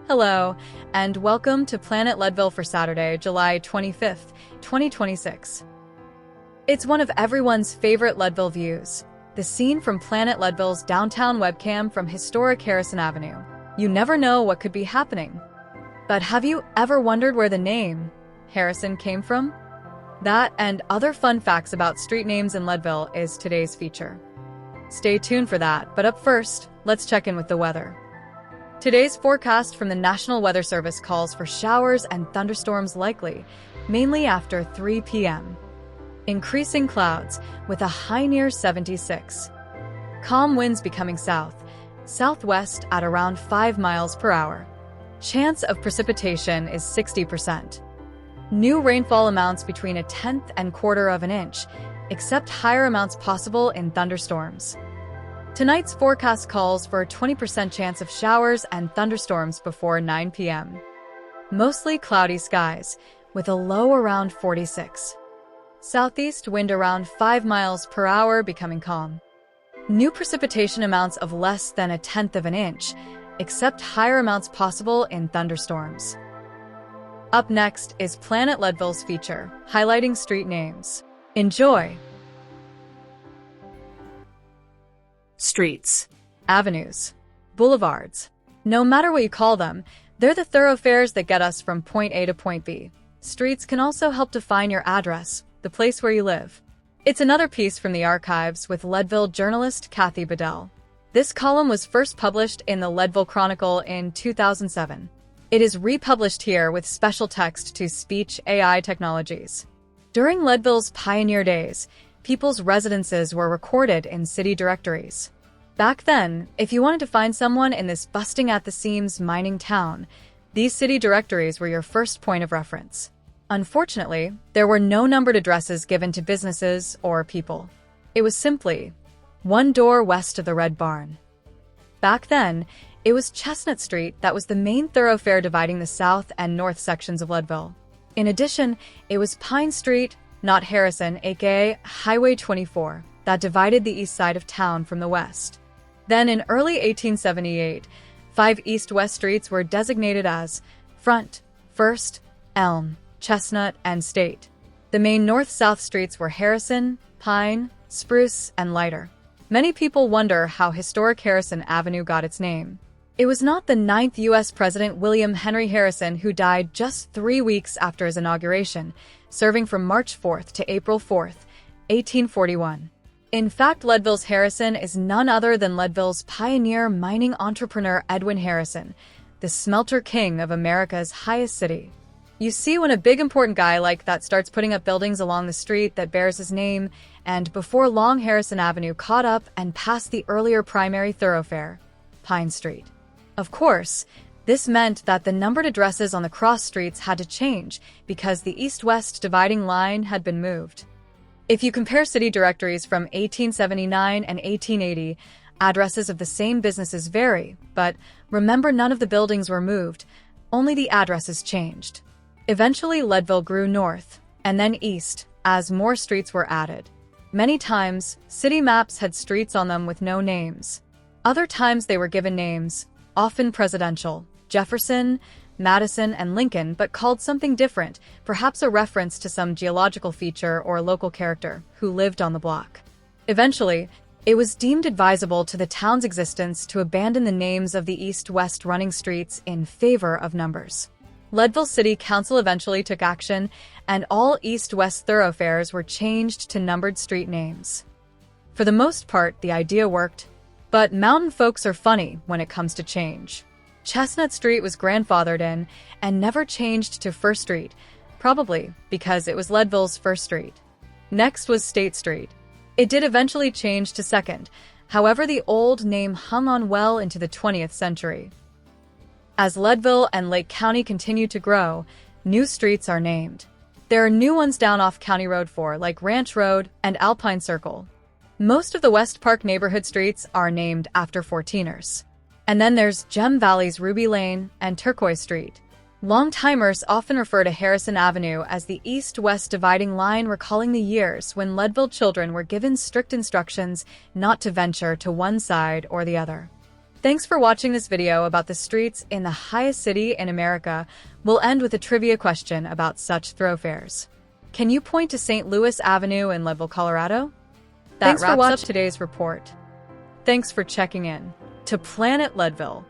Hello, and welcome to Planet Leadville for Saturday, July 25th, 2026. It's one of everyone's favorite Leadville views, the scene from Planet Leadville's downtown webcam from historic Harrison Avenue. You never know what could be happening. But have you ever wondered where the name Harrison came from? That and other fun facts about street names in Leadville is today's feature. Stay tuned for that, but up first, let's check in with the weather. Today's forecast from the National Weather Service calls for showers and thunderstorms likely, mainly after 3 p.m. Increasing clouds with a high near 76. Calm winds becoming southwest at around 5 miles per hour. Chance of precipitation is 60%. New rainfall amounts between 1/10 and 1/4 of an inch, except higher amounts possible in thunderstorms. Tonight's forecast calls for a 20% chance of showers and thunderstorms before 9 p.m. Mostly cloudy skies, with a low around 46. Southeast wind around 5 miles per hour becoming calm. New precipitation amounts of less than 1/10 of an inch, except higher amounts possible in thunderstorms. Up next is Planet Leadville's feature, highlighting street names. Enjoy! Streets, avenues, boulevards. No matter what you call them, they're the thoroughfares that get us from point A to point B. Streets can also help define your address, the place where you live. It's another piece from the archives with Leadville journalist Kathy Bedell. This column was first published in the Leadville Chronicle in 2007. It is republished here with special text to speech AI technologies. During Leadville's pioneer days, people's residences were recorded in city directories. Back then, if you wanted to find someone in this busting-at-the-seams mining town, these city directories were your first point of reference. Unfortunately, there were no numbered addresses given to businesses or people. It was simply one door west of the Red Barn. Back then, it was Chestnut Street that was the main thoroughfare dividing the south and north sections of Leadville. In addition, it was Pine Street, not Harrison, aka Highway 24, that divided the east side of town from the west. Then in early 1878, 5 east-west streets were designated as Front, First, Elm, Chestnut, and State. The main north-south streets were Harrison, Pine, Spruce, and Lighter. Many people wonder how historic Harrison Avenue got its name. It was not the 9th U.S. President William Henry Harrison who died just 3 weeks after his inauguration, serving from March 4th to April 4th, 1841. In fact, Leadville's Harrison is none other than Leadville's pioneer mining entrepreneur Edwin Harrison, the smelter king of America's highest city. You see, when a big important guy like that starts putting up buildings along the street that bears his name, and before long Harrison Avenue caught up and passed the earlier primary thoroughfare, Pine Street. Of course, this meant that the numbered addresses on the cross streets had to change because the east-west dividing line had been moved. If you compare city directories from 1879 and 1880, addresses of the same businesses vary, but remember, none of the buildings were moved, only the addresses changed. Eventually, Leadville grew north, and then east, as more streets were added. Many times, city maps had streets on them with no names. Other times they were given names, often presidential, Jefferson, Madison, and Lincoln, but called something different, perhaps a reference to some geological feature or local character who lived on the block. Eventually, it was deemed advisable to the town's existence to abandon the names of the east-west running streets in favor of numbers. Leadville City Council eventually took action, and all east-west thoroughfares were changed to numbered street names. For the most part, the idea worked, but mountain folks are funny when it comes to change. Chestnut Street was grandfathered in and never changed to First Street, probably because it was Leadville's first street. Next was State Street. It did eventually change to Second, however the old name hung on well into the 20th century. As Leadville and Lake County continue to grow, new streets are named. There are new ones down off County Road 4, like Ranch Road and Alpine Circle. Most of the West Park neighborhood streets are named after 14ers. And then there's Gem Valley's Ruby Lane and Turquoise Street. Long-timers often refer to Harrison Avenue as the east-west dividing line, recalling the years when Leadville children were given strict instructions not to venture to one side or the other. Thanks for watching this video about the streets in the highest city in America. We'll end with a trivia question about such thoroughfares. Can you point to St. Louis Avenue in Leadville, Colorado? Thanks for watching today's report. Thanks for checking in to Planet Leadville.